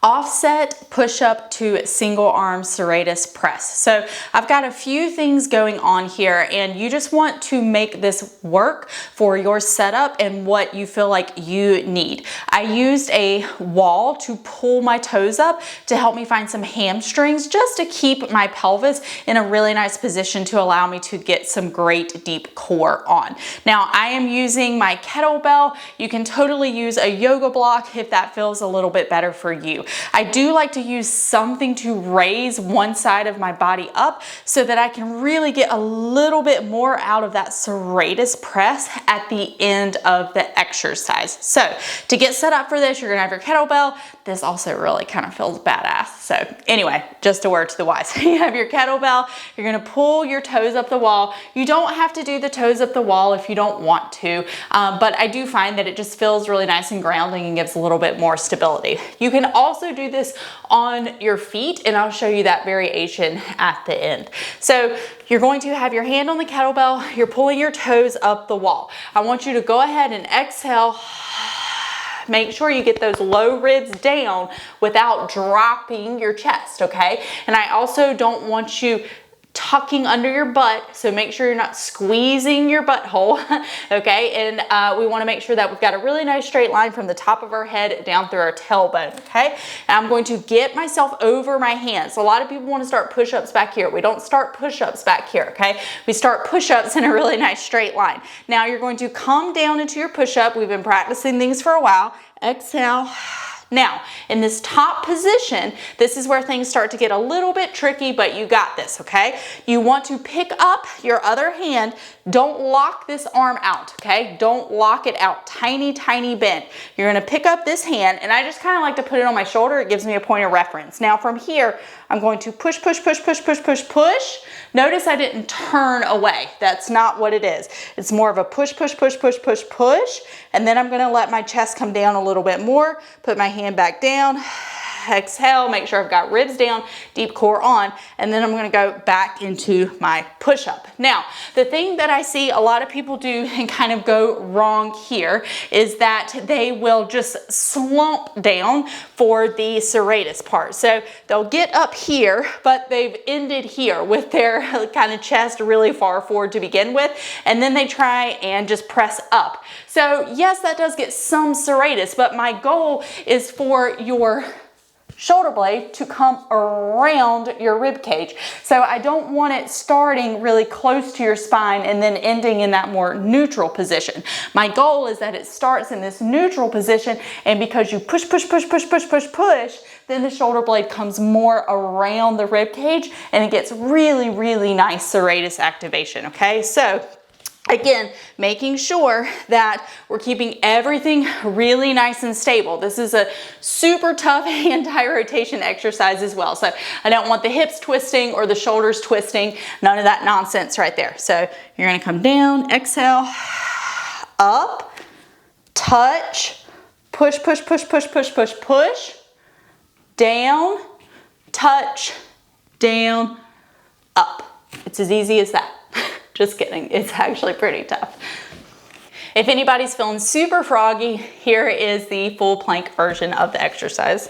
Offset push-up to single arm serratus press. So I've got a few things going on here, and you just want to make this work for your setup and what you feel like you need. I used a wall to pull my toes up to help me find some hamstrings, just to keep my pelvis in a really nice position to allow me to get some great deep core on. Now I am using my kettlebell. You can totally use a yoga block if that feels a little bit better for you. I do like to use something to raise one side of my body up so that I can really get a little bit more out of that serratus press at the end of the exercise. So to get set up for this, you're gonna have your kettlebell. This also really kind of feels badass. So anyway, just a word to the wise. You have your kettlebell, you're gonna pull your toes up the wall. You don't have to do the toes up the wall if you don't want to, but I do find that it just feels really nice and grounding and gives a little bit more stability. You can also do this on your feet, and I'll show you that variation at the end. So you're going to have your hand on the kettlebell, you're pulling your toes up the wall. I want you to go ahead and exhale. Make sure you get those low ribs down without dropping your chest, okay? And I also don't want you tucking under your butt, so make sure you're not squeezing your butthole, okay? And we wanna make sure that we've got a really nice straight line from the top of our head down through our tailbone, okay? And I'm going to get myself over my hands. A lot of people wanna start push-ups back here. We don't start push-ups back here, okay? We start push-ups in a really nice straight line. Now you're going to come down into your push-up. We've been practicing things for a while. Exhale. Now, in this top position, this is where things start to get a little bit tricky, but you got this, okay? You want to pick up your other hand. Don't lock this arm out, okay? Don't lock it out. Tiny, tiny bend. You're gonna pick up this hand, and I just kind of like to put it on my shoulder. It gives me a point of reference. Now from here, I'm going to push, push, push, push, push, push, push. Notice I didn't turn away. That's not what it is. It's more of a push, push, push, push, push, push. And then I'm gonna let my chest come down a little bit more, put my hand back down, exhale, make sure I've got ribs down, deep core on, and then I'm gonna go back into my push-up. Now, the thing that I see a lot of people do and kind of go wrong here is that they will just slump down for the serratus part. So they'll get up here, but they've ended here with their kind of chest really far forward to begin with, and then they try and just press up. So yes, that does get some serratus, but my goal is for your shoulder blade to come around your rib cage. So I don't want it starting really close to your spine and then ending in that more neutral position. My goal is that it starts in this neutral position, and because you push, push, push, push, push, push, push, then the shoulder blade comes more around the rib cage and it gets really, really nice serratus activation, okay? So again, making sure that we're keeping everything really nice and stable. This is a super tough anti-rotation exercise as well. So I don't want the hips twisting or the shoulders twisting, none of that nonsense right there. So you're gonna come down, exhale, up, touch, push, push, push, push, push, push, push, down, touch, down, up. It's as easy as that. Just kidding, it's actually pretty tough. If anybody's feeling super froggy, here is the full plank version of the exercise.